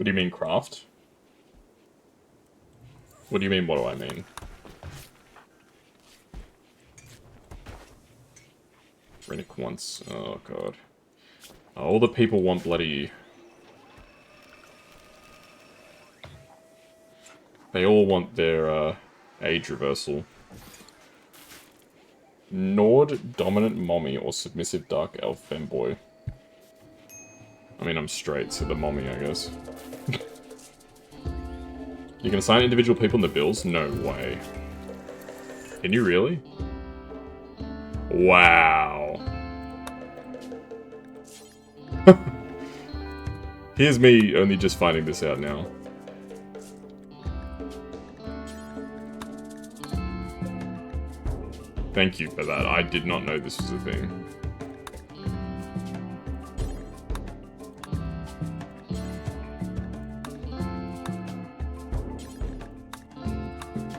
What do you mean, craft? What do you mean, what do I mean? Rennick wants... Oh, God. All the people want bloody... They all want their, age reversal. Nord, dominant mommy, or submissive dark elf femboy. I mean, I'm straight, so the mommy, I guess. You can assign individual people in the bills? No way. Can you really? Wow. Here's me only just finding this out now. Thank you for that. I did not know this was a thing.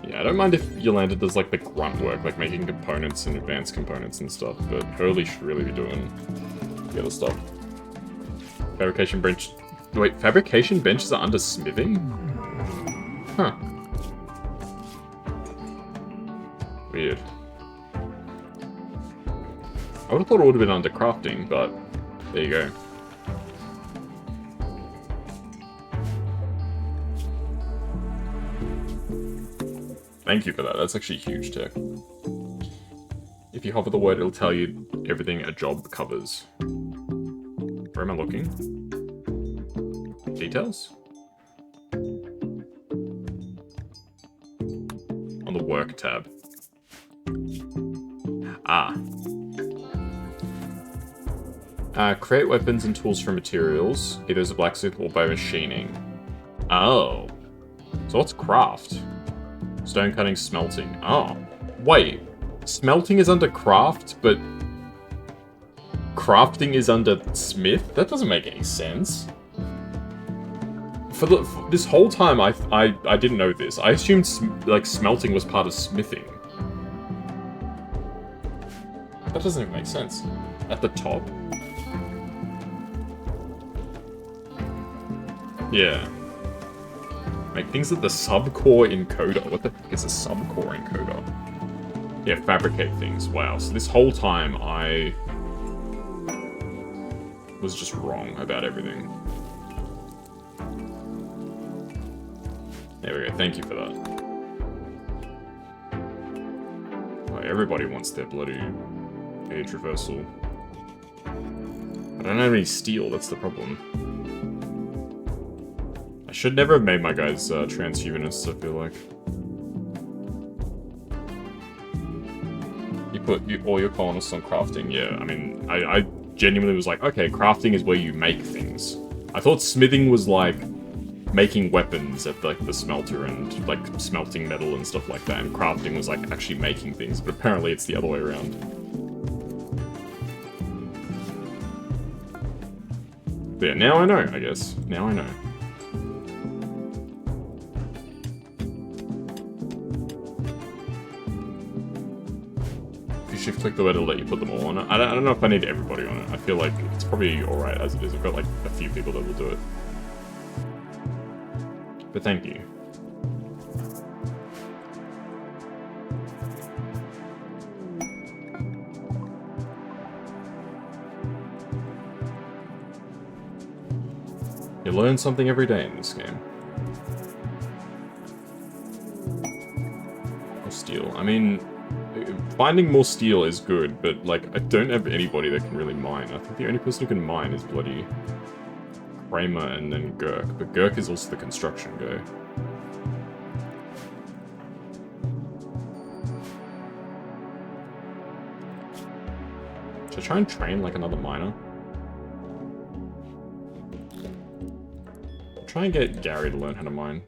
Yeah, I don't mind if Yolanda does like the grunt work, like making components and advanced components and stuff, but Hurley should really be doing the other stuff. Fabrication bench. Wait, fabrication benches are under smithing? Huh. Weird. I would have thought it would have been under crafting, but there you go. Thank you for that. That's actually huge tech. If you hover the word, it'll tell you everything a job covers. Where am I looking? Details? On the work tab. Ah. Create weapons and tools from materials, either as a blacksmith or by machining. Oh. So what's craft? Stone cutting, smelting. Oh. Wait. Smelting is under craft, but crafting is under smith? That doesn't make any sense. For this whole time, I didn't know this. I assumed, like, smelting was part of smithing. That doesn't even make sense. At the top? Yeah. Make things at the subcore encoder. What the heck is a subcore encoder? Yeah, fabricate things. Wow. So this whole time I was just wrong about everything. There we go. Thank you for that. Oh, everybody wants their bloody age reversal. I don't have any steel. That's the problem. I should never have made my guys transhumanists, I feel like. You put all your colonists on crafting, yeah. I mean, I genuinely was like, okay, crafting is where you make things. I thought smithing was like making weapons at like the smelter and like smelting metal and stuff like that, and crafting was like actually making things, but apparently it's the other way around. But yeah, now I know, I guess. Now I know. Shift click the word to let you put them all on it. I don't know if I need everybody on it. I feel like it's probably alright as it is. I've got like a few people that will do it. But thank you. You learn something every day in this game. Or steel. I mean, finding more steel is good, but, like, I don't have anybody that can really mine. I think the only person who can mine is bloody Kramer and then Gurk. But Gurk is also the construction guy. Should I try and train, like, another miner? I'll try and get Gary to learn how to mine.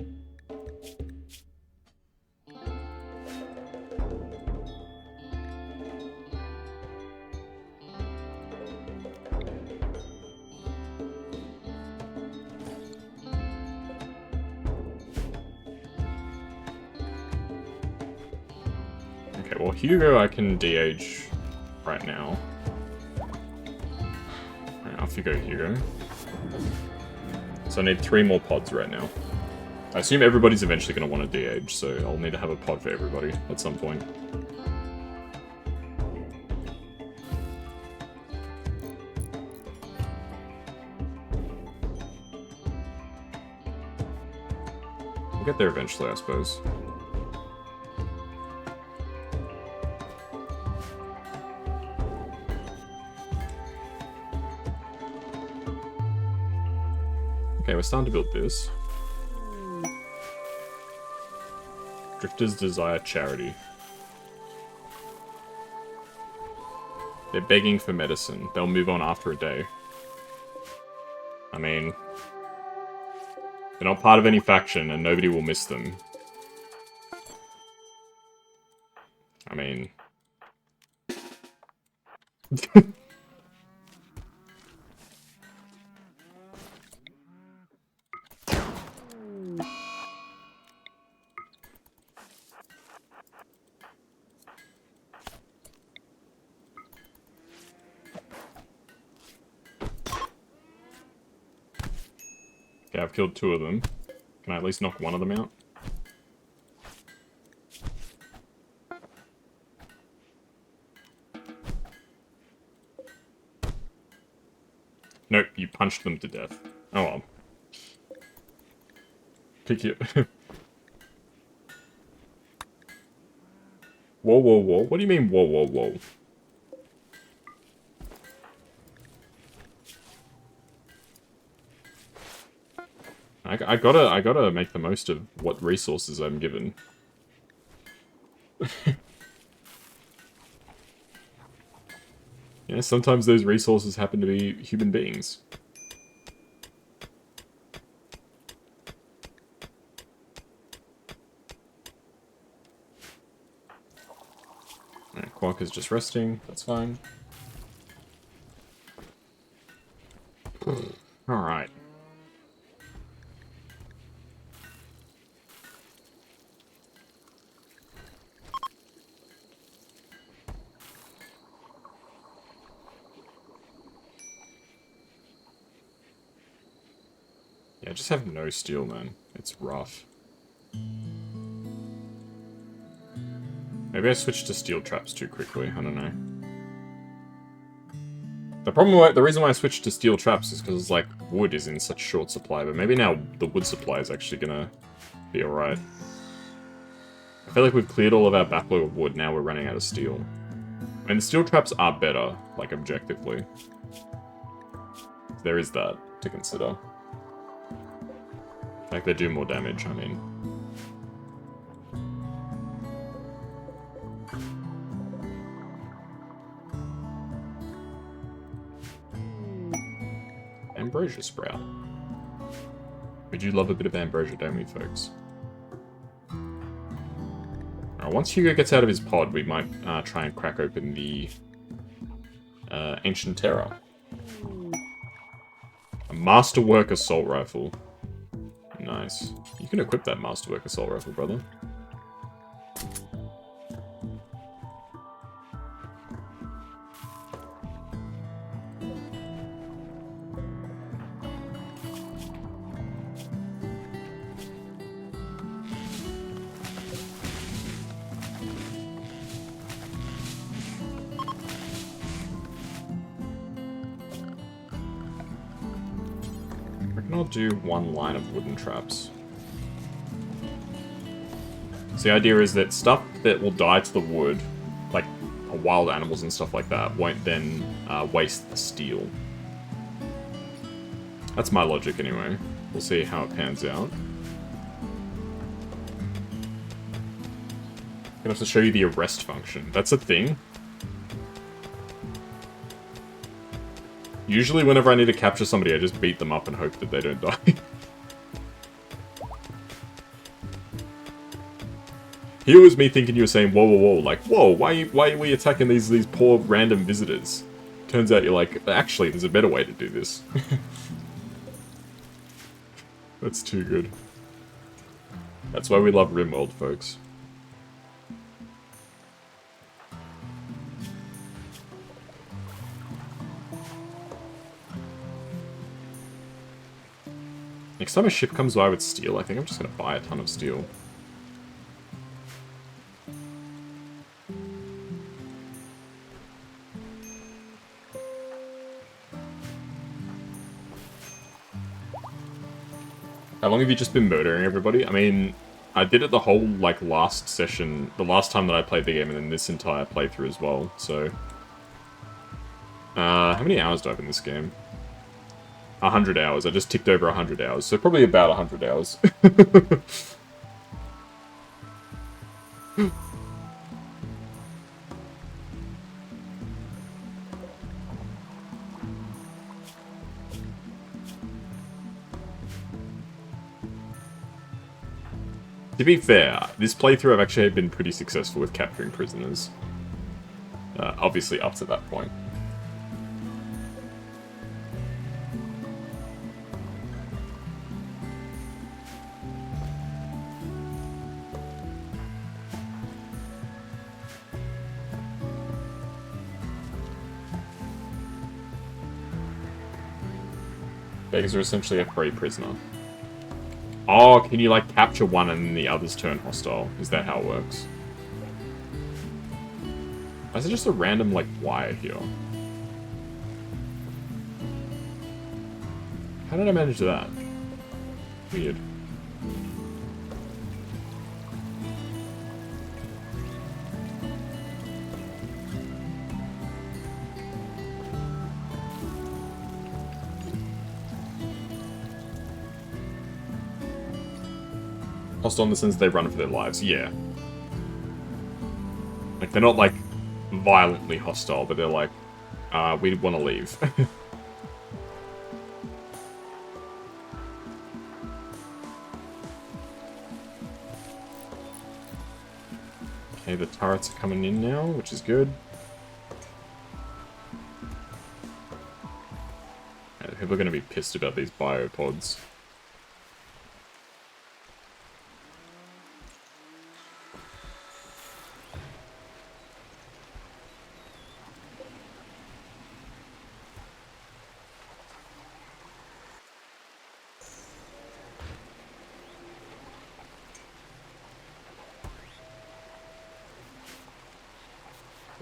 Well, Hugo I can de-age right now. Alright, off you go, Hugo. So I need 3 more pods right now. I assume everybody's eventually going to want to de-age, so I'll need to have a pod for everybody at some point. We'll get there eventually, I suppose. Okay, we're starting to build this. Drifters desire charity. They're begging for medicine. They'll move on after a day. I mean, they're not part of any faction and nobody will miss them. I mean... Okay, I've killed 2 of them. Can I at least knock one of them out? Nope, you punched them to death. Oh well. Pick it. Whoa, whoa, whoa. What do you mean, whoa, whoa, whoa? I gotta make the most of what resources I'm given. Yeah, sometimes those resources happen to be human beings. Alright, Quark is just resting. That's fine. Alright. Yeah, I just have no steel, man. It's rough. Maybe I switched to steel traps too quickly. I don't know. The reason why I switched to steel traps is because, like, wood is in such short supply, but maybe now the wood supply is actually gonna be alright. I feel like we've cleared all of our backlog of wood, now we're running out of steel. And the steel traps are better, like, objectively. There is that to consider. Like, they do more damage, I mean. Ambrosia sprout. We do love a bit of ambrosia, don't we, folks? Alright, once Hugo gets out of his pod, we might try and crack open the Ancient Terror. A Masterwork Assault Rifle. Nice. You can equip that Masterwork Assault Rifle, brother. I'll do 1 line of wooden traps. So the idea is that stuff that will die to the wood, like wild animals and stuff like that, won't then waste the steel. That's my logic anyway. We'll see how it pans out. I'm gonna have to show you the arrest function. That's a thing. Usually whenever I need to capture somebody, I just beat them up and hope that they don't die. Here was me thinking you were saying, whoa, whoa, whoa, like, whoa, why are we attacking these poor random visitors? Turns out you're like, actually, there's a better way to do this. That's too good. That's why we love Rimworld, folks. Next time a ship comes by with steel, I think I'm just gonna buy a ton of steel. How long have you just been murdering everybody? I mean, I did it the whole, like, last session, the last time that I played the game, and then this entire playthrough as well, so... how many hours do I have in this game? 100 hours. I just ticked over 100 hours, so probably about 100 hours. To be fair, this playthrough I've actually been pretty successful with capturing prisoners. Obviously up to that point. Beggars are essentially a free prisoner. Oh, can you, like, capture one and then the others turn hostile? Is that how it works? Or is it just a random, like, wire here? How did I manage that? Weird. Hostile in the sense they run for their lives, yeah. Like, they're not, like, violently hostile, but they're like, we want to leave. Okay, the turrets are coming in now, which is good. Yeah, people are going to be pissed about these biopods.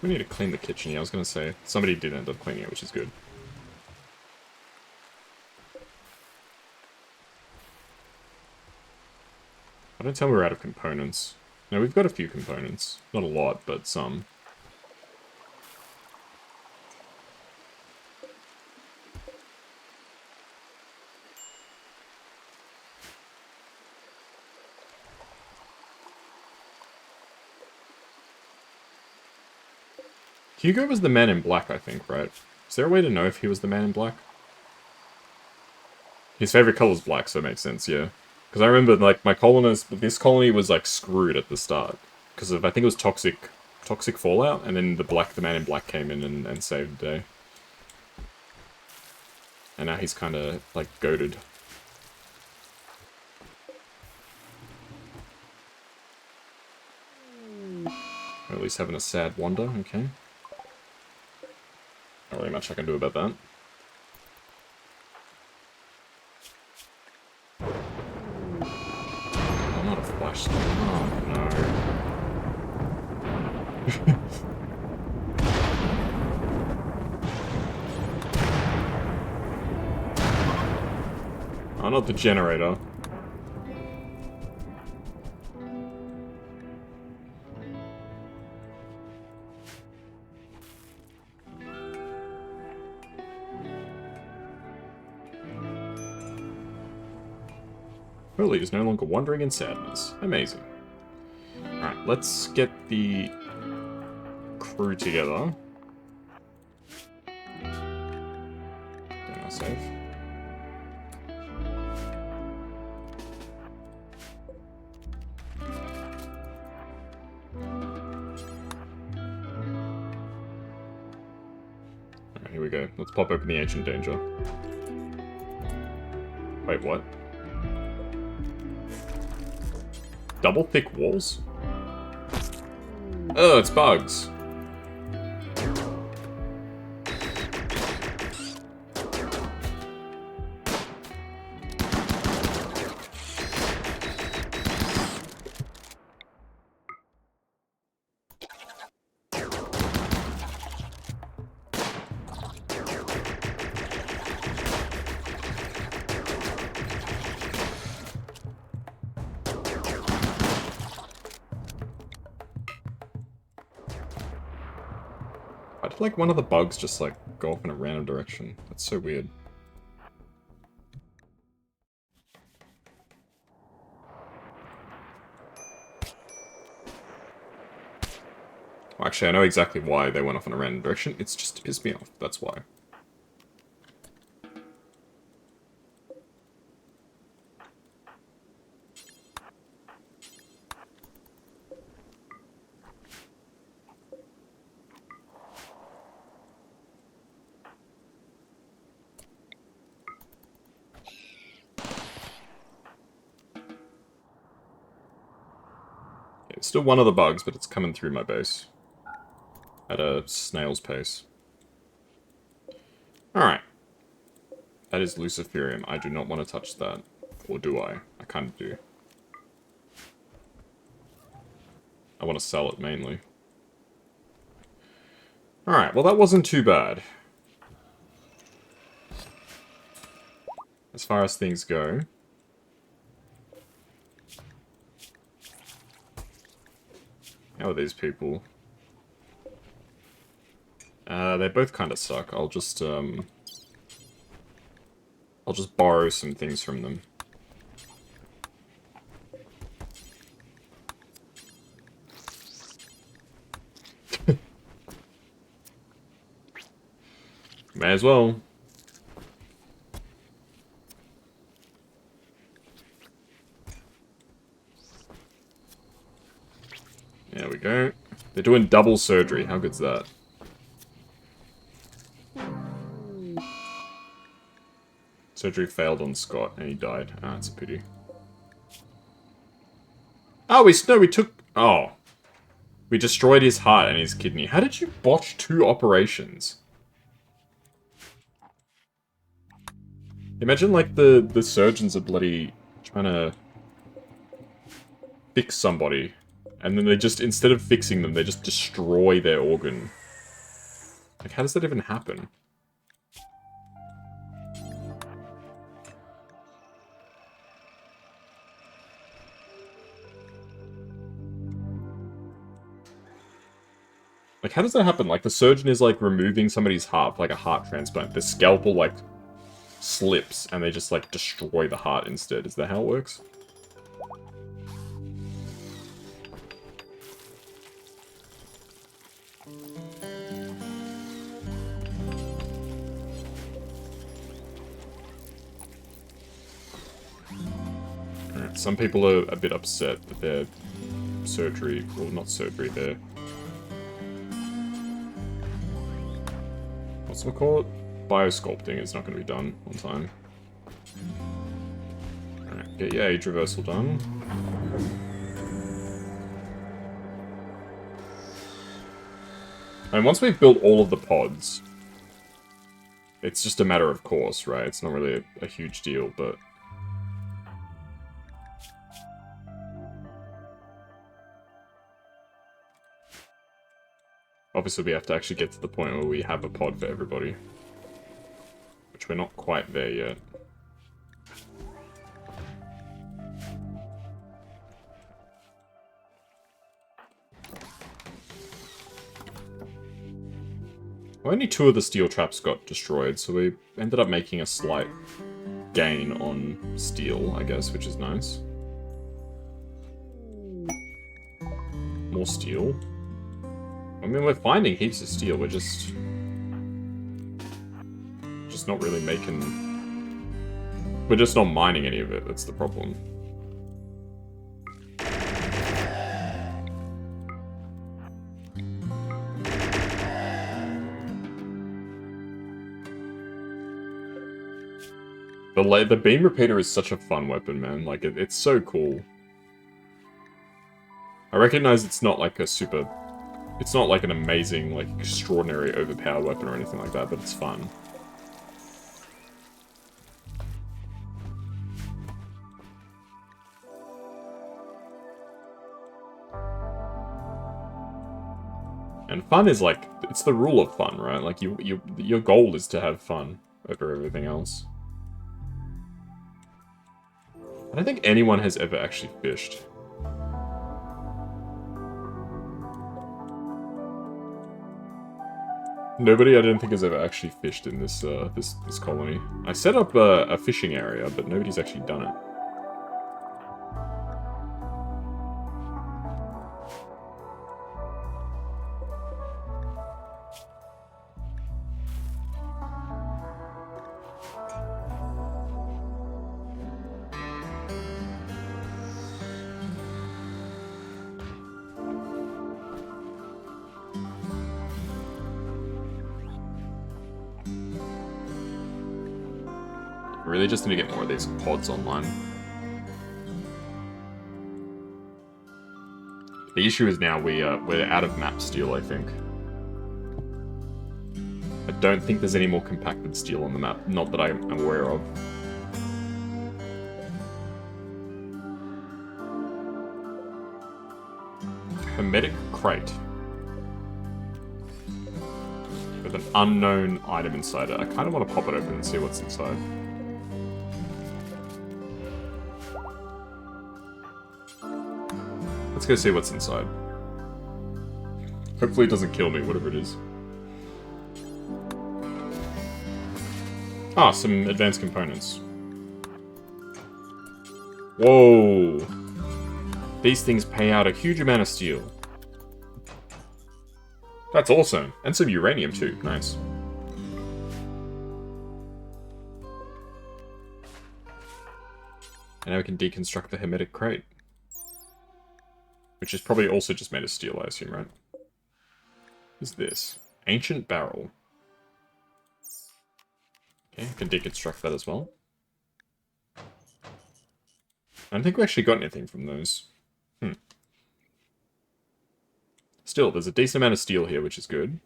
We need to clean the kitchen, yeah, I was going to say. Somebody did end up cleaning it, which is good. I don't tell me we're out of components. No, we've got a few components. Not a lot, but some. Hugo was the man in black, I think, right? Is there a way to know if he was the man in black? His favorite color is black, so it makes sense, yeah. Because I remember, like, my colonist, this colony was, like, screwed at the start. Because of, I think it was toxic fallout, and then the man in black came in and saved the day. And now he's kind of, like, goated. Or at least having a sad wander, okay. Not really much I can do about that. I'm not a flash. Oh no. Oh, not the generator. Hurley is no longer wandering in sadness. Amazing. Alright, let's get the crew together. Don't I save? Alright, here we go. Let's pop open the Ancient Danger. Wait, what? Double thick walls? Oh, it's bugs. Why did, like, one of the bugs just, like, go off in a random direction? That's so weird. Well, actually, I know exactly why they went off in a random direction. It's just to piss me off. That's why. It's still one of the bugs, but it's coming through my base. At a snail's pace. Alright. That is Luciferium. I do not want to touch that. Or do I? I kind of do. I want to sell it, mainly. Alright, well that wasn't too bad. As far as things go. How are these people? They both kind of suck. I'll just borrow some things from them. May as well. There we go. They're doing double surgery. How good's that? Surgery failed on Scott, and he died. Ah, it's a pity. Oh, we took... Oh. We destroyed his heart and his kidney. How did you botch 2 operations? Imagine, like, the surgeons are bloody trying to fix somebody. And then they just, instead of fixing them, they just destroy their organ. Like, how does that even happen? Like, how does that happen? Like, the surgeon is, like, removing somebody's heart, like a heart transplant. The scalpel, like, slips, and they just, like, destroy the heart instead. Is that how it works? Alright, some people are a bit upset that their surgery, well, not surgery, their... What's it called? Biosculpting is not going to be done on time. Alright, get your age reversal done. And once we've built all of the pods, it's just a matter of course, right? It's not really a huge deal, but... Obviously, we have to actually get to the point where we have a pod for everybody. Which we're not quite there yet. Well, only 2 of the steel traps got destroyed, so we ended up making a slight gain on steel, I guess, which is nice. More steel. I mean, we're finding heaps of steel, we're just not really making... We're just not mining any of it, that's the problem. The beam repeater is such a fun weapon, man. Like, it's so cool. I recognize it's not like a super... It's not like an amazing, like, extraordinary overpowered weapon or anything like that, but it's fun. And fun is like, it's the rule of fun, right? Like, your goal is to have fun over everything else. I don't think anyone has ever actually fished. Nobody, I don't think, has ever actually fished in this colony. I set up a fishing area, but nobody's actually done it. Really just need to get more of these pods online. The issue is now we're out of map steel, I think. I don't think there's any more compacted steel on the map, not that I'm aware of. Hermetic crate. With an unknown item inside it. I kind of want to pop it open and see what's inside. Let's go see what's inside. Hopefully it doesn't kill me, whatever it is. Ah, some advanced components. Whoa! These things pay out a huge amount of steel. That's awesome. And some uranium too, nice. And now we can deconstruct the hermetic crate. Which is probably also just made of steel, I assume, right? What is this? Ancient barrel. Okay, I can deconstruct that as well. I don't think we actually got anything from those. Still, there's a decent amount of steel here, which is good.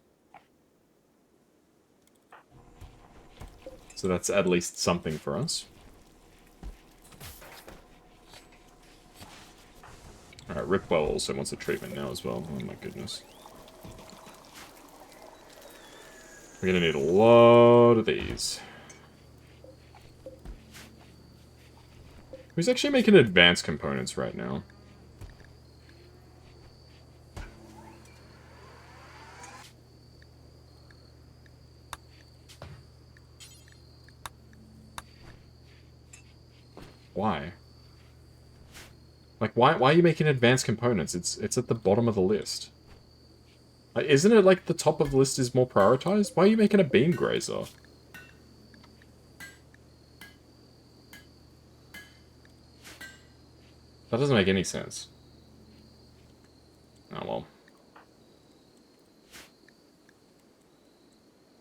So that's at least something for us. Alright, Ripwell also wants a treatment now as well. Oh my goodness. We're gonna need a lot of these. Who's actually making advanced components right now? Why? Like, why are you making advanced components? It's at the bottom of the list. Like, isn't it like the top of the list is more prioritized? Why are you making a beam grazer? That doesn't make any sense. Oh well.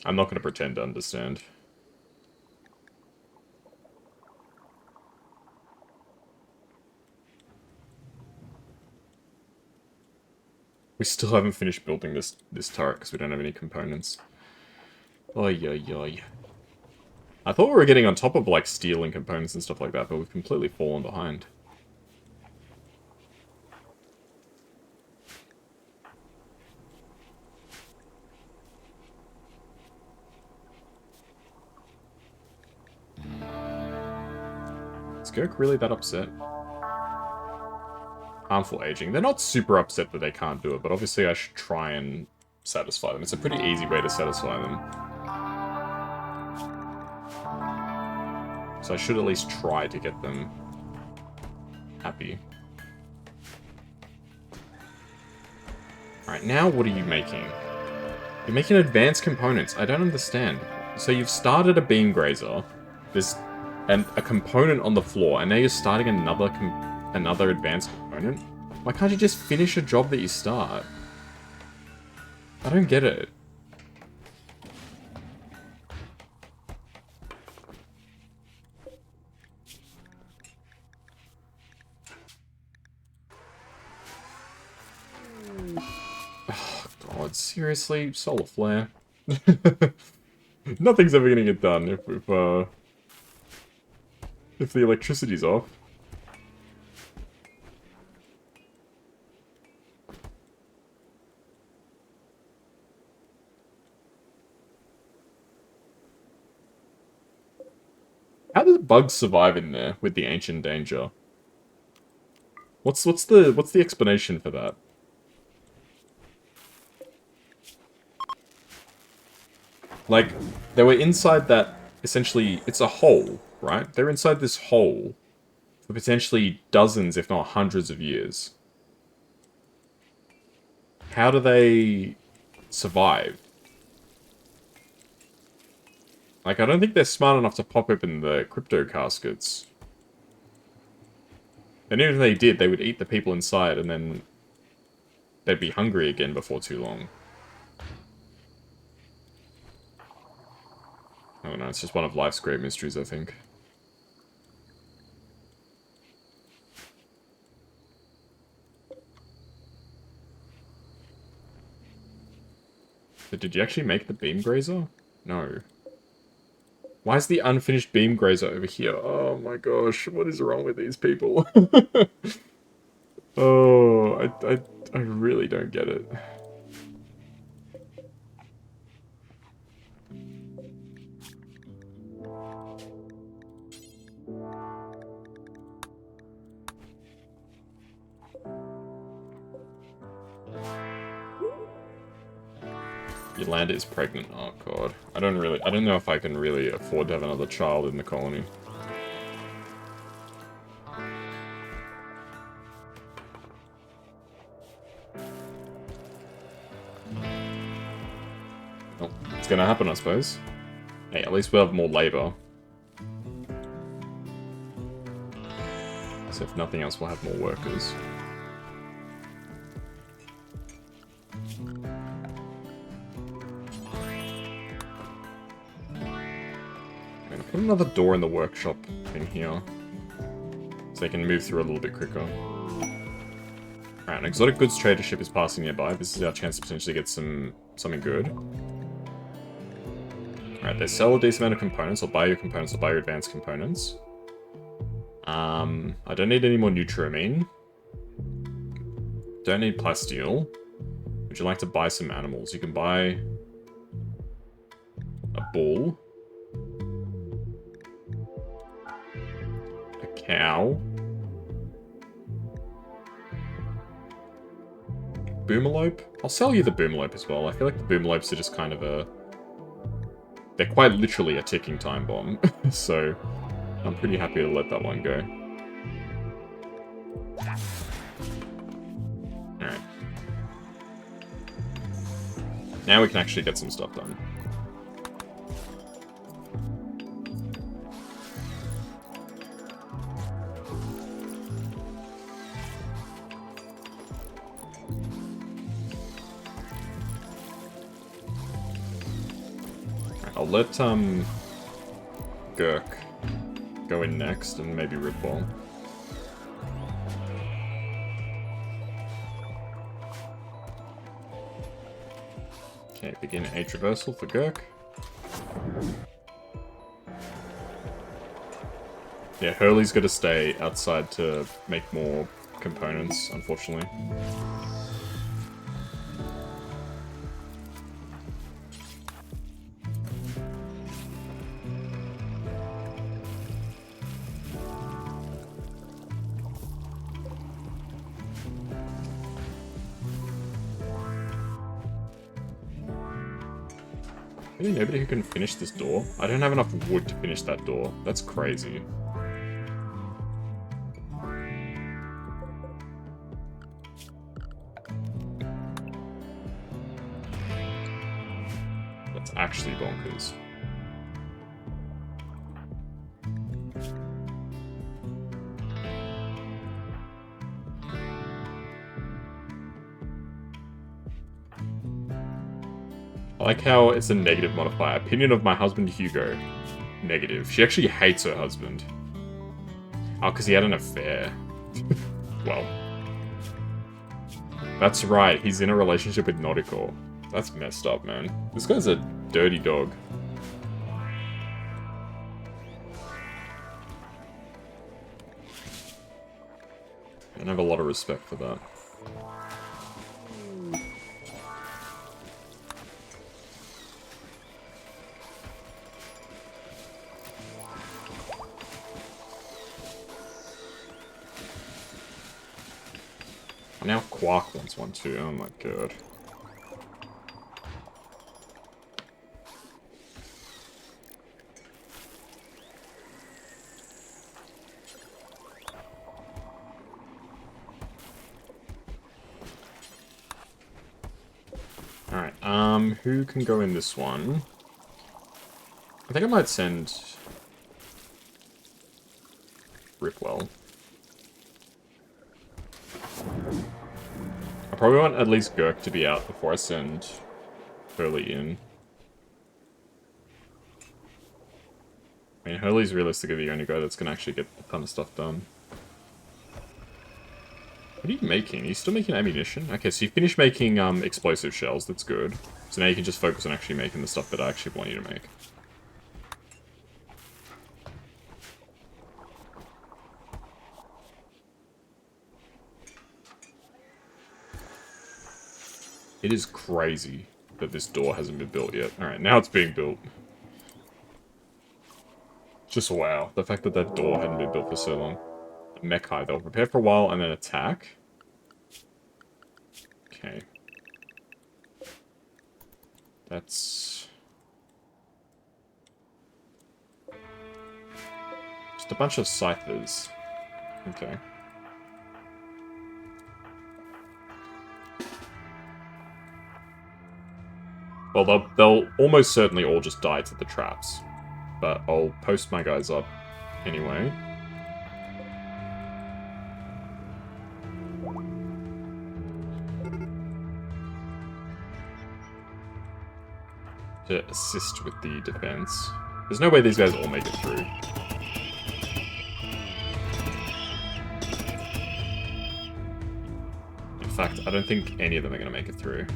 I'm not going to pretend to understand. We still haven't finished building this turret because we don't have any components. Oy, oy, oy. I thought we were getting on top of, like, steel and components and stuff like that, but we've completely fallen behind. Is Gurk really that upset? Harmful aging. They're not super upset that they can't do it, but obviously I should try and satisfy them. It's a pretty easy way to satisfy them. So I should at least try to get them happy. Alright, now what are you making? You're making advanced components. I don't understand. So you've started a beam grazer. There's a component on the floor, and now you're starting another advanced component? Why can't you just finish a job that you start? I don't get it. Oh god, seriously? Solar flare? Nothing's ever gonna get done if the electricity's off. How do the bugs survive in there with the ancient danger? What's the explanation for that? Like, they were inside that, essentially, it's a hole, right? They're inside this hole for potentially dozens, if not hundreds of years. How do they survive? Like, I don't think they're smart enough to pop open the crypto caskets. And even if they did, they would eat the people inside and then they'd be hungry again before too long. I don't know, it's just one of life's great mysteries, I think. But did you actually make the beam grazer? No. Why is the unfinished beam grazer over here? Oh my gosh, what is wrong with these people? Oh, I really don't get it. Yolanda is pregnant. Oh god. I don't know if I can really afford to have another child in the colony. Well, it's gonna happen, I suppose. Hey, at least we'll have more labor. So if nothing else, we'll have more workers. Put another door in the workshop thing here. So they can move through a little bit quicker. Alright, an exotic goods trader ship is passing nearby. This is our chance to potentially get something good. Alright, they sell a decent amount of components. I'll buy your components, I'll buy your advanced components. I don't need any more Nutramine. Don't need plasteel. Would you like to buy some animals? You can buy a bull. Cow. Boomalope? I'll sell you the Boomalope as well. I feel like the Boomalopes are just kind of a... They're quite literally a ticking time bomb. So, I'm pretty happy to let that one go. Alright. Now we can actually get some stuff done. I'll let, Gurk go in next, and maybe Ripball. Okay, begin age reversal for Gurk. Yeah, Hurley's gotta stay outside to make more components, unfortunately. Really nobody who can finish this door? I don't have enough wood to finish that door. That's crazy. That's actually bonkers. I like how it's a negative modifier. Opinion of my husband, Hugo. Negative. She actually hates her husband. Oh, because he had an affair. Well. That's right, he's in a relationship with Nautical. That's messed up, man. This guy's a dirty dog. I don't have a lot of respect for that. Now Quark wants one too, oh my god. Who can go in this one? I think I might send Ripwell. I probably want at least Gurk to be out before I send Hurley in. I mean, Hurley's realistically the only guy that's gonna actually get a ton of stuff done. What are you making? Are you still making ammunition? Okay, so you finished making explosive shells, that's good. So now you can just focus on actually making the stuff that I actually want you to make. It is crazy that this door hasn't been built yet. Alright, now it's being built. Just wow. The fact that that door hadn't been built for so long. Mech high, they'll prepare for a while and then attack. Okay. That's... just a bunch of scythers. Okay. Well, they'll almost certainly all just die to the traps. But I'll post my guys up anyway. To assist with the defense. There's no way these guys all make it through. In fact, I don't think any of them are going to make it through.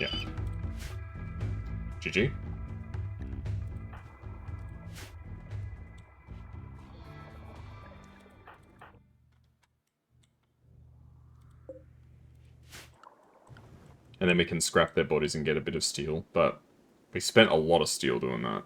Yeah. GG. And then we can scrap their bodies and get a bit of steel, but we spent a lot of steel doing that.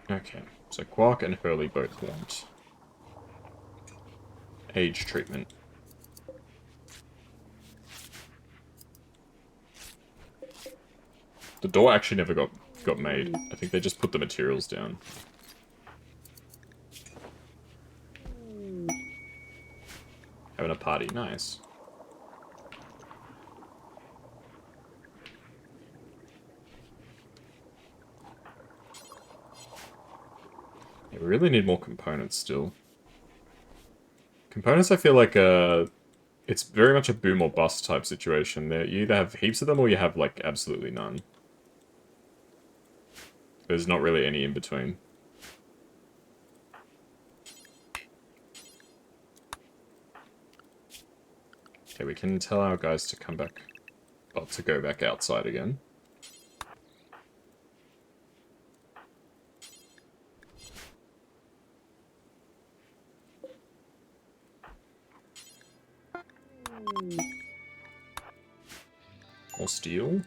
Okay, so Quark and Hurley both want age treatment. The door actually never got made. I think they just put the materials down. Having a party, nice. Yeah, we really need more components still. Components, I feel like, it's very much a boom or bust type situation. You either have heaps of them or you have, like, absolutely none. There's not really any in between. Okay, we can tell our guys to come back, well, to go back outside again. More steel?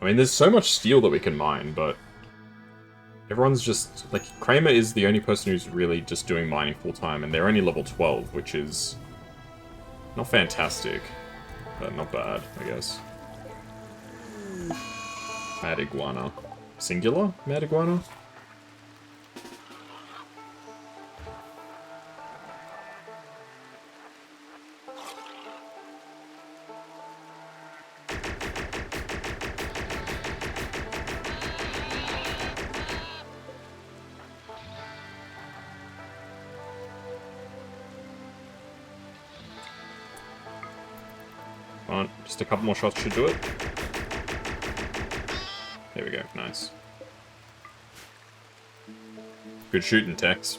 I mean, there's so much steel that we can mine, but everyone's just, like, Kramer is the only person who's really just doing mining full-time, and they're only level 12, which is not fantastic, but not bad, I guess. Mad Iguana. Singular? Mad Iguana? Just a couple more shots should do it. There we go, nice. Good shooting, Tex.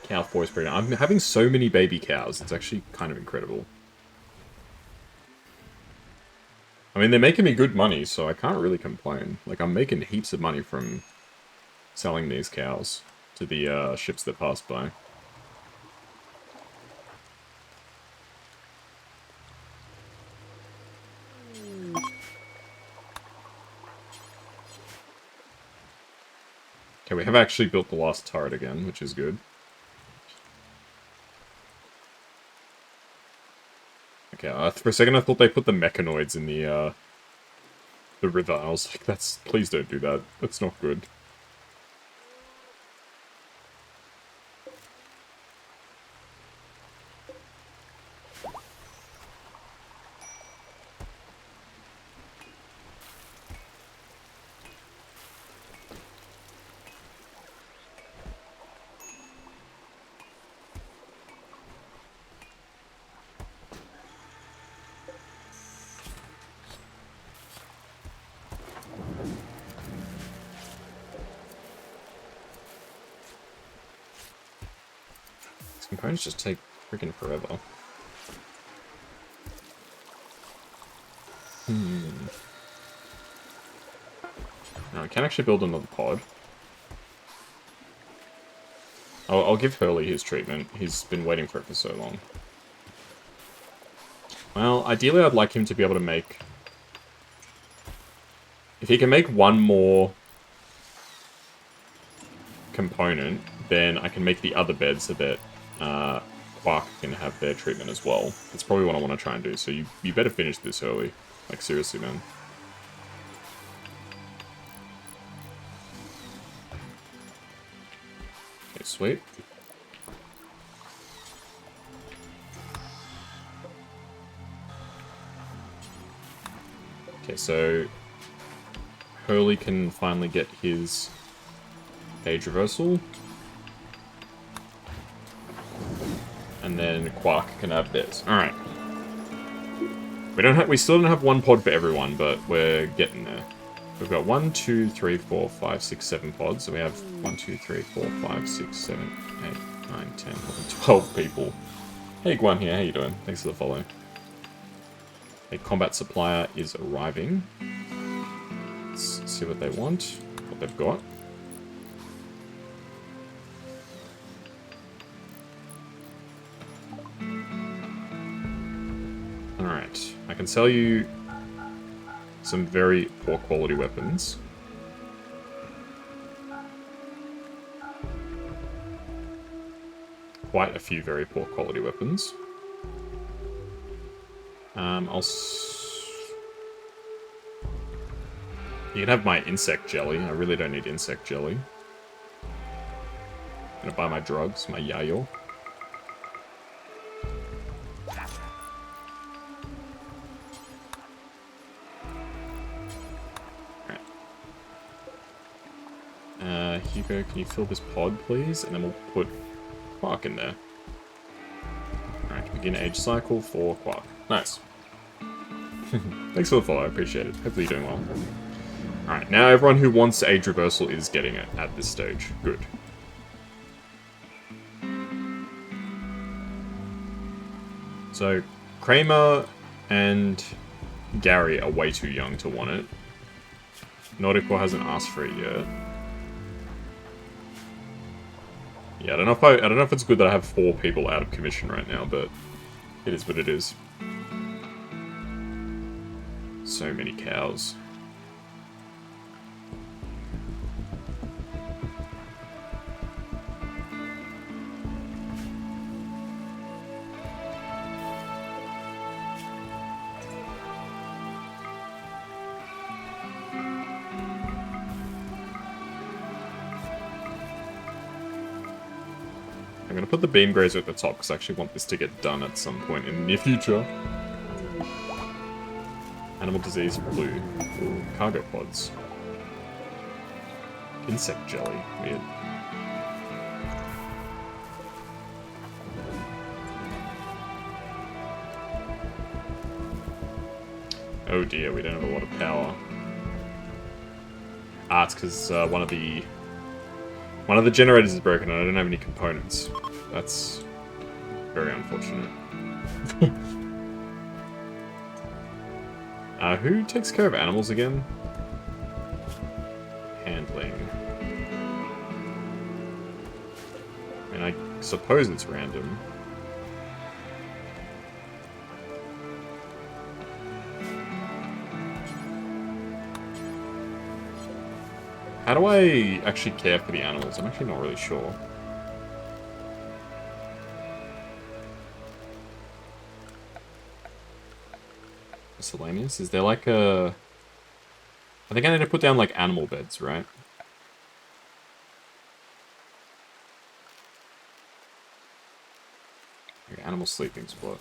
Cow force breeding. I'm having so many baby cows, it's actually kind of incredible. I mean, they're making me good money, so I can't really complain. Like, I'm making heaps of money from selling these cows to the ships that pass by. Okay, we have actually built the last turret again, which is good. Okay, for a second I thought they put the mechanoids in the river. I was like, please don't do that. That's not good. These components just take freaking forever. No, I can actually build another pod. I'll give Hurley his treatment. He's been waiting for it for so long. Well, ideally I'd like him to be able to make... If he can make one more component, then I can make the other bed so that Quark can have their treatment as well. That's probably what I want to try and do, so you better finish this early. Like, seriously, man. Okay, sweet. Okay, so Hurley can finally get his age reversal. And then Quark can have theirs. Alright. We still don't have one pod for everyone, but we're getting there. We've got 1, 2, 3, 4, 5, 6, 7 pods. So we have 1, 2, 3, 4, 5, 6, 7, 8, 9, 10, 11, 12 people. Hey Guan here, how you doing? Thanks for the follow. A combat supplier is arriving. Let's see what they want, what they've got. Alright, I can sell you some very poor quality weapons. Quite a few very poor quality weapons. You can have my insect jelly. I really don't need insect jelly. I'm gonna buy my drugs, my yayo. Hugo, can you fill this pod, please? And then we'll put Quark in there. Alright, begin age cycle for Quark. Nice. Thanks for the follow, I appreciate it. Hopefully you're doing well. Alright, now everyone who wants age reversal is getting it at this stage. Good. So, Kramer and Gary are way too young to want it. Nautical hasn't asked for it yet. Yeah, I don't know if it's good that I have 4 people out of commission right now, but it is what it is. So many cows. I'm going to put the beam grazer at the top because I actually want this to get done at some point in the near future. Animal disease blue. Ooh, cargo pods. Insect jelly. Weird. Oh dear, we don't have a lot of power. Ah, it's because one of the generators is broken and I don't have any components. That's very unfortunate. Who takes care of animals again? Handling. I mean, I suppose it's random. How do I actually care for the animals? I'm actually not really sure. Miscellaneous? Is there like a... I think I need to put down like animal beds, right? Okay, animal sleeping spot.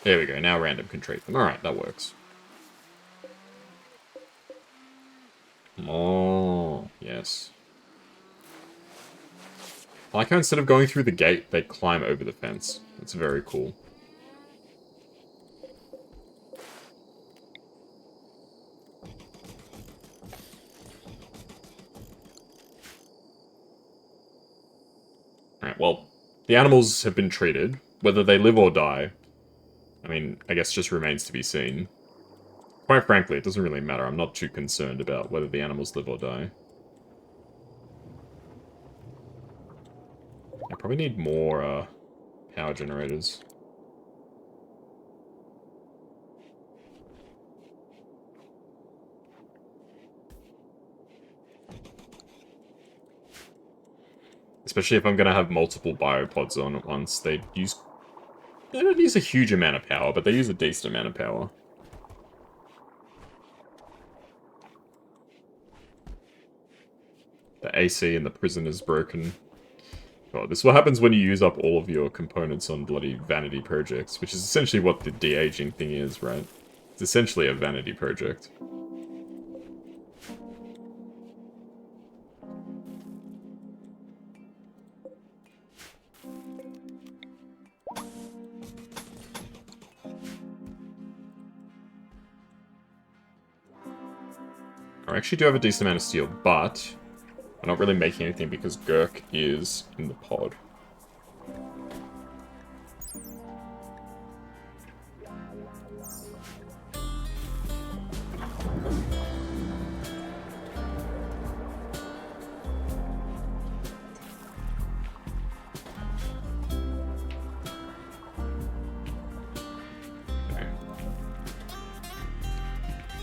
There we go, now random can treat them. Alright, that works. Oh, yes. I like how instead of going through the gate, they climb over the fence. That's very cool. Alright, well, the animals have been treated. Whether they live or die, I mean, I guess just remains to be seen. Quite frankly, it doesn't really matter. I'm not too concerned about whether the animals live or die. I probably need more, power generators. Especially if I'm gonna have multiple biopods on at once. They don't use a huge amount of power, but they use a decent amount of power. The AC in the prison is broken. Oh, this is what happens when you use up all of your components on bloody vanity projects, which is essentially what the de-aging thing is, right? It's essentially a vanity project. I actually do have a decent amount of steel, but I'm not really making anything because Gurk is in the pod.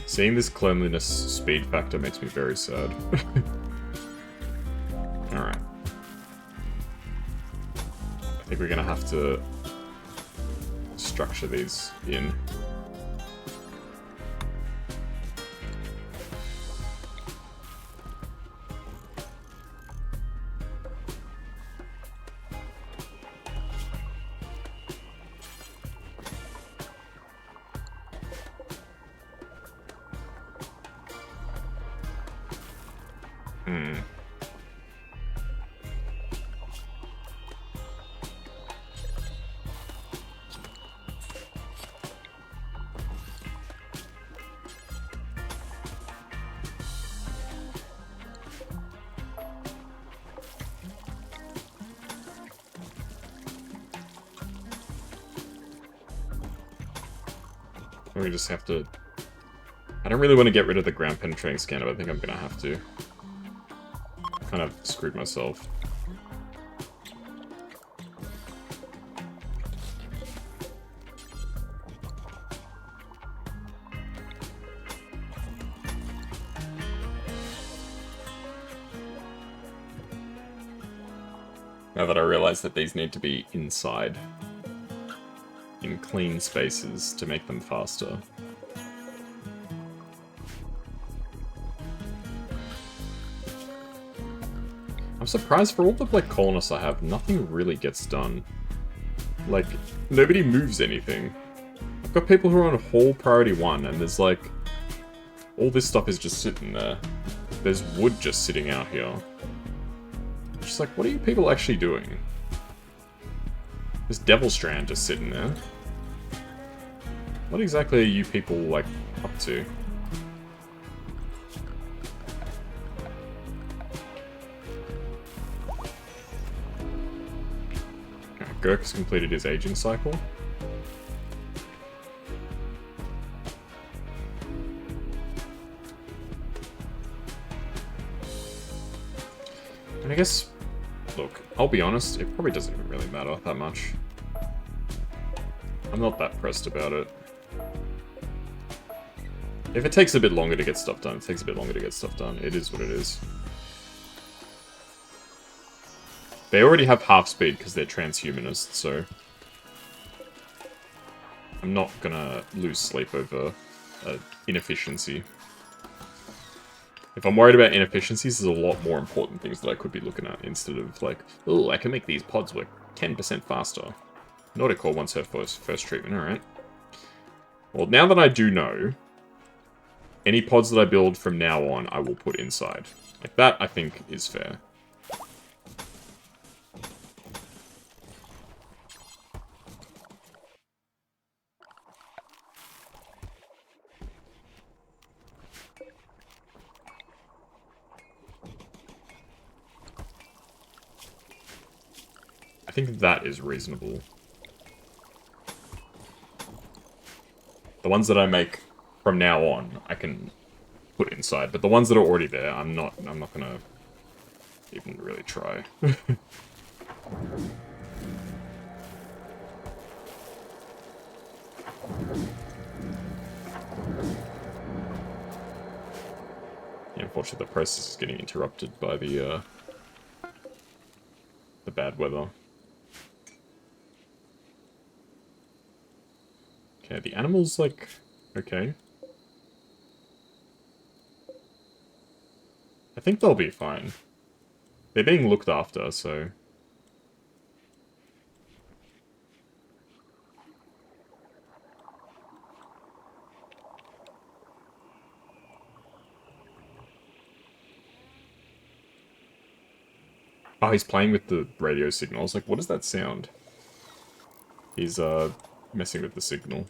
Seeing this cleanliness speed factor makes me very sad. Alright. I think we're gonna have to structure these in. We just have to... I don't really want to get rid of the ground penetrating scanner, but I think I'm gonna have to. Kind of screwed myself. Now that I realize that these need to be inside. In clean spaces to make them faster. I'm surprised for all the like colonists I have, nothing really gets done. Like, nobody moves anything. I've got people who are on Hall Priority 1 and there's like... all this stuff is just sitting there. There's wood just sitting out here. Just like, what are you people actually doing? There's Devil Strand just sitting there. What exactly are you people, like, up to? Gurk has completed his aging cycle. And I guess, look, I'll be honest, it probably doesn't even really matter that much. I'm not that pressed about it. If it takes a bit longer to get stuff done, it takes a bit longer to get stuff done. It is what it is. They already have half speed because they're transhumanists, so... I'm not gonna lose sleep over inefficiency. If I'm worried about inefficiencies, there's a lot more important things that I could be looking at instead of like, oh, I can make these pods work 10% faster. Nauticore wants her first treatment, alright. Well, now that I do know, any pods that I build from now on, I will put inside. Like that, I think, is fair. I think that is reasonable. The ones that I make from now on, I can put inside, but the ones that are already there, I'm not gonna even really try. Yeah, unfortunately, the process is getting interrupted by the bad weather. Okay, the animals, like, okay. I think they'll be fine. They're being looked after, so... Oh, he's playing with the radio signals. Like, what does that sound? He's, messing with the signal.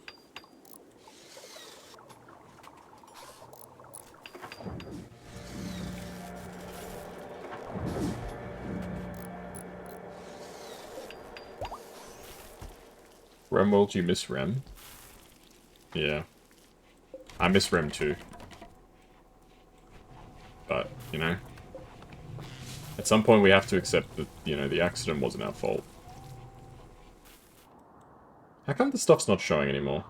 Rimworld, you miss Rem? Yeah. I miss Rem too. But, you know... At some point we have to accept that, you know, the accident wasn't our fault. How come the stuff's not showing anymore?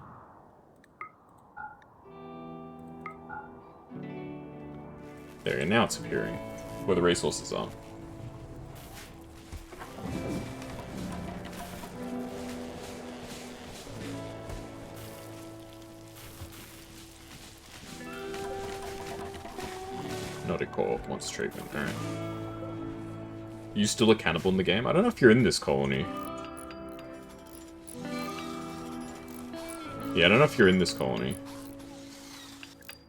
There you go, now it's appearing. Where the resources are. Nauticore wants treatment, alright. You still a cannibal in the game? I don't know if you're in this colony. Yeah, I don't know if you're in this colony.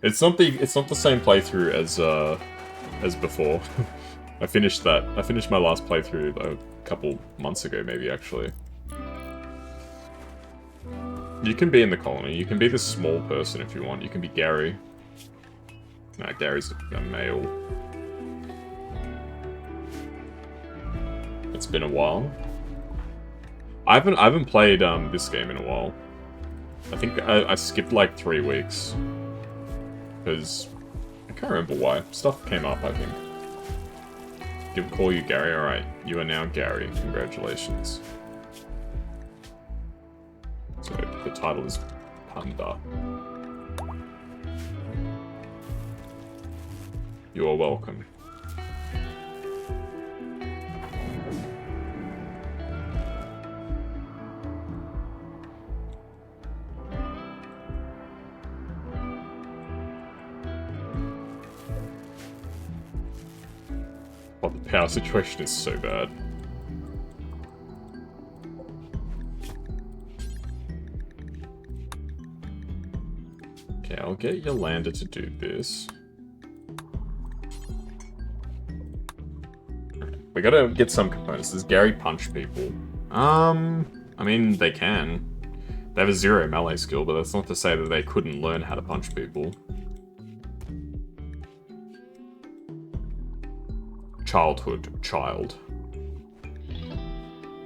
It's not the same playthrough as before. I finished my last playthrough a couple months ago, maybe, actually. You can be in the colony. You can be the small person if you want. You can be Gary. Nah, Gary's a male. It's been a while. I haven't played this game in a while. I think I skipped like 3 weeks. Because I can't remember why. Stuff came up, I think. Call you Gary. Alright, you are now Gary. Congratulations. So the title is Panda. You are welcome. Oh, the power situation is so bad. Okay, I'll get Yolanda to do this. We gotta get some components. Does Gary punch people? I mean, they can. They have a 0 melee skill, but that's not to say that they couldn't learn how to punch people. Childhood, child.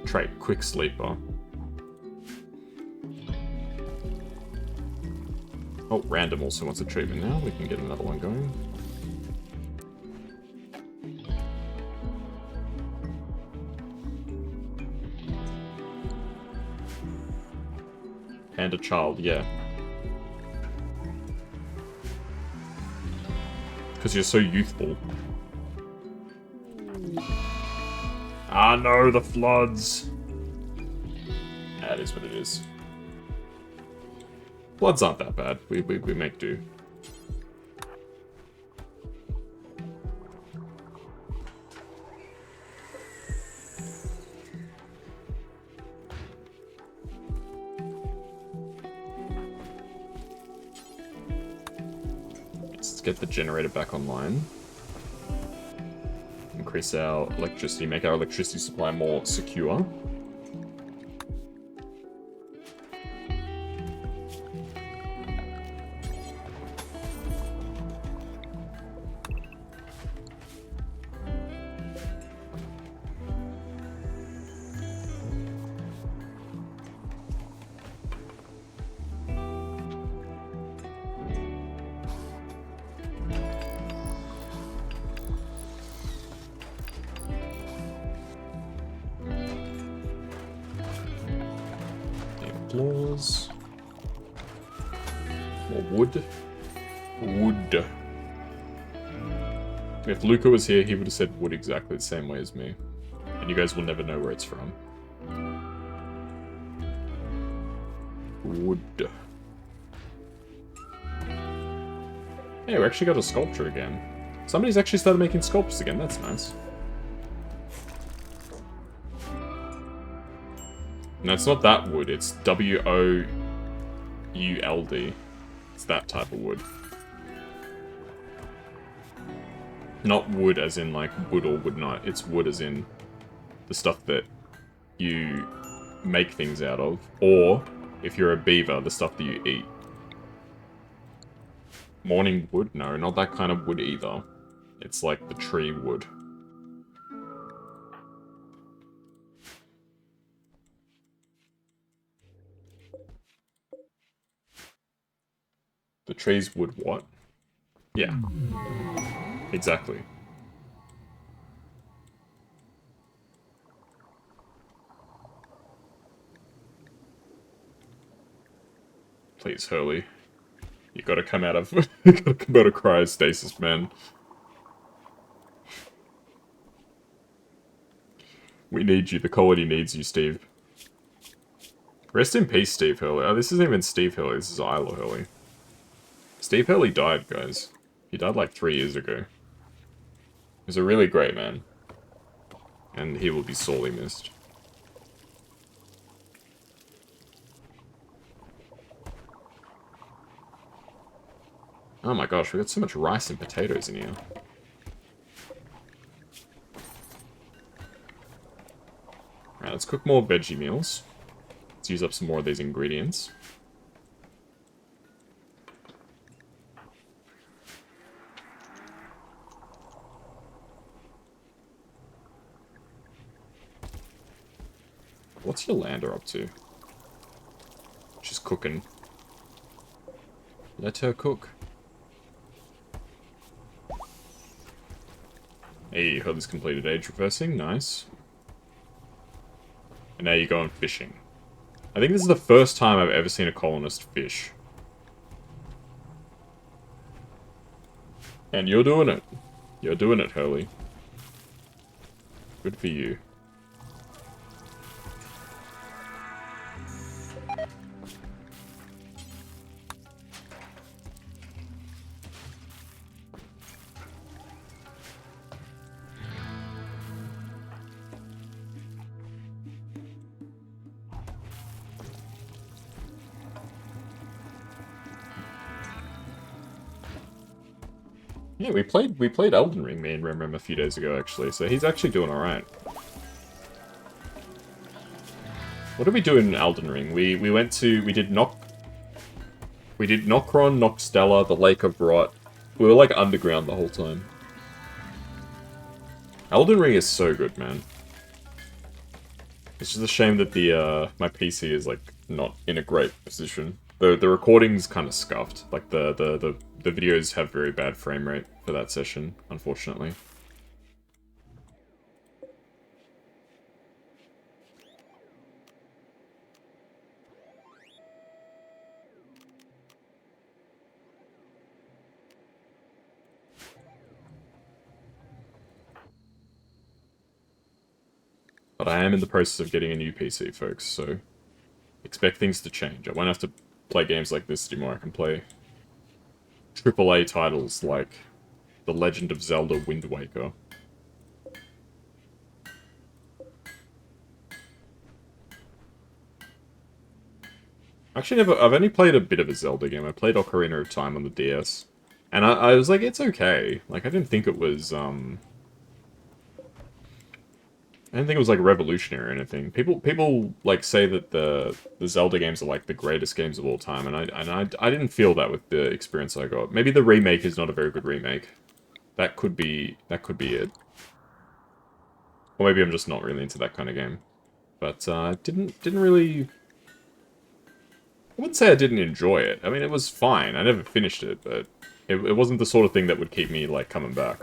Trait, quick sleeper. Oh, random also wants a treatment now. We can get another one going. And a child, yeah. Because you're so youthful. Ah no, the floods! That is what it is. Floods aren't that bad. We make do. Let's get the generator back online. Increase our electricity, make our electricity supply more secure. Floors. More wood. Wood. If Luca was here, he would have said wood exactly the same way as me. And you guys will never know where it's from. Wood. Hey, we actually got a sculpture again. Somebody's actually started making sculptures again, that's nice. No, it's not that wood, it's W-O-U-L-D. It's that type of wood. Not wood as in, like, wood or wood not. It's wood as in the stuff that you make things out of. Or, if you're a beaver, the stuff that you eat. Morning wood? No, not that kind of wood either. It's like the tree wood. The trees would what? Yeah. Exactly. Please, Hurley. You gotta come out of you gotta come out of cryostasis, man. We need you. The colony needs you, Steve. Rest in peace, Steve Hurley. Oh, this isn't even Steve Hurley. This is Isla Hurley. Steve Hurley died, guys. He died like 3 years ago. He was a really great man. And he will be sorely missed. Oh my gosh, we got so much rice and potatoes in here. Alright, let's cook more veggie meals. Let's use up some more of these ingredients. What's your lander up to? She's cooking. Let her cook. Hey, Hurley's completed age reversing. Nice. And now you're going fishing. I think this is the first time I've ever seen a colonist fish. And you're doing it. You're doing it, Hurley. Good for you. Yeah, we played Elden Ring, me and Rem a few days ago, actually, so he's actually doing alright. What did we do in Elden Ring? We did Nocron, Nocstella, the Lake of Rot. We were like underground the whole time. Elden Ring is so good, man. It's just a shame that the my PC is like not in a great position. The recording's kind of scuffed. Like the videos have very bad frame rate for that session, unfortunately. But I am in the process of getting a new PC, folks, so expect things to change. I won't have to play games like this anymore. I can play AAA titles like The Legend of Zelda Wind Waker. Actually, I've only played a bit of a Zelda game. I played Ocarina of Time on the DS. And I was like, it's okay. Like, I didn't think it was, I didn't think it was, like, revolutionary or anything. People like, say that the Zelda games are, like, the greatest games of all time, and I didn't feel that with the experience I got. Maybe the remake is not a very good remake. That could be it. Or maybe I'm just not really into that kind of game. But, didn't really... I wouldn't say I didn't enjoy it. I mean, it was fine. I never finished it, but it wasn't the sort of thing that would keep me, like, coming back.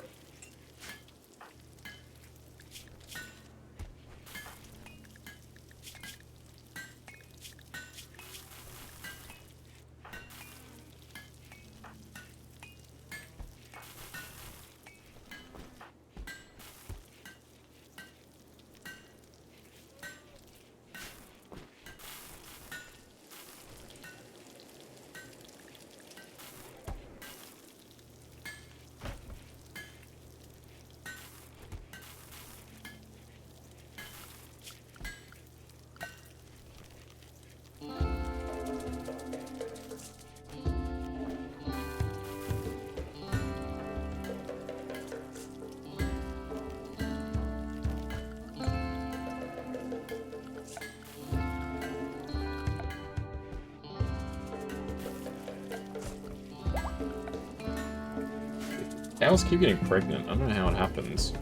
Cows keep getting pregnant. I don't know how it happens.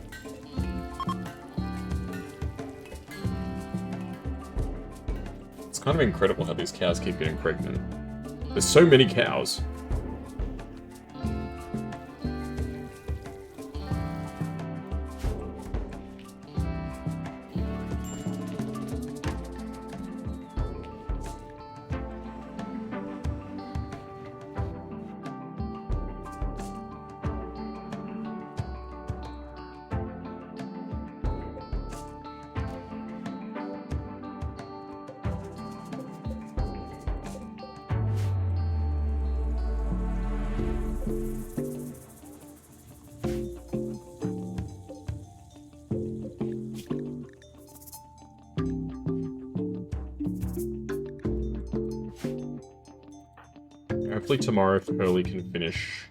It's kind of incredible how these cows keep getting pregnant. There's so many cows. Hopefully tomorrow Hurley can finish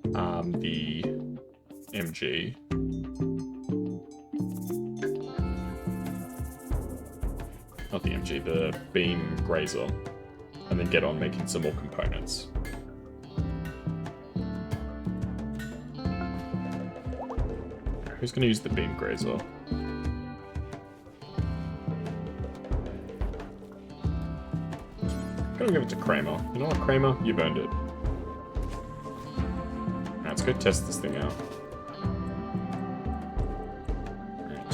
the MG. Not the MG, the beam grazer. And then get on making some more components. Who's going to use the beam grazer? I'm gonna give it to Kramer. You know what, Kramer? You've earned it. Now, let's go test this thing out. Right.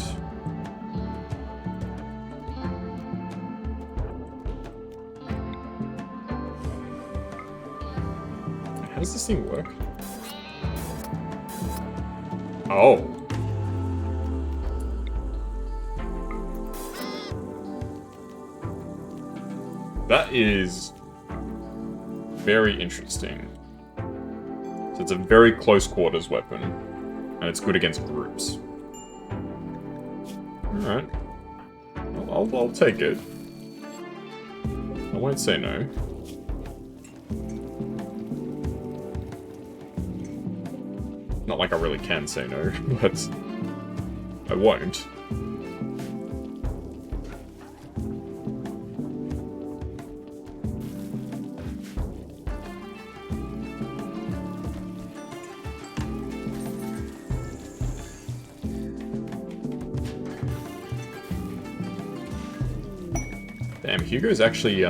How does this thing work? Oh. That is very interesting. So it's a very close quarters weapon, and it's good against groups. Alright. I'll take it. I won't say no. Not like I really can say no, but I won't. Damn, Hugo's actually,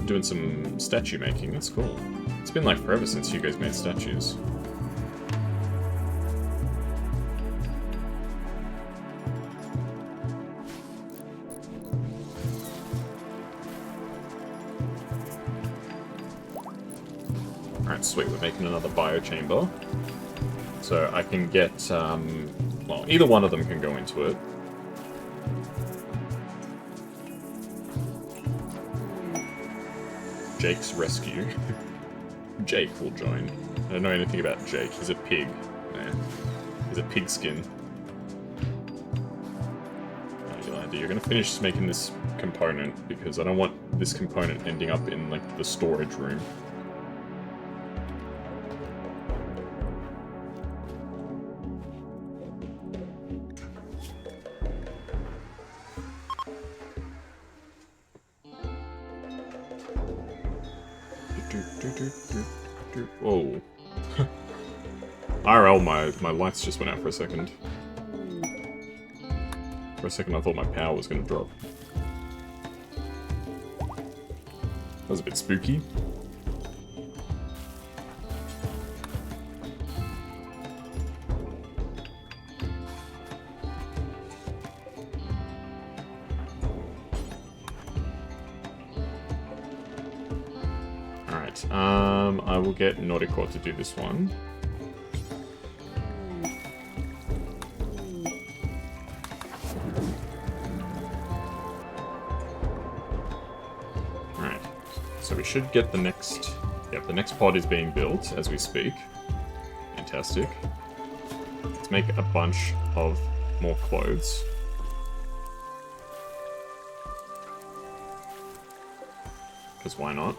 doing some statue making. That's cool. It's been like forever since Hugo's made statues. Alright, sweet, we're making another biochamber. So I can get, well, either one of them can go into it. Jake's rescue. Jake will join. I don't know anything about Jake. He's a pig. Nah. He's a pigskin. You're gonna finish making this component because I don't want this component ending up in like the storage room. Whoa. IRL, my lights just went out for a second. For a second I thought my power was gonna drop. That was a bit spooky. Alright, I will get Nordico to do this one. So we should get the next... Yep, the next pod is being built as we speak. Fantastic. Let's make a bunch of more clothes. Because why not?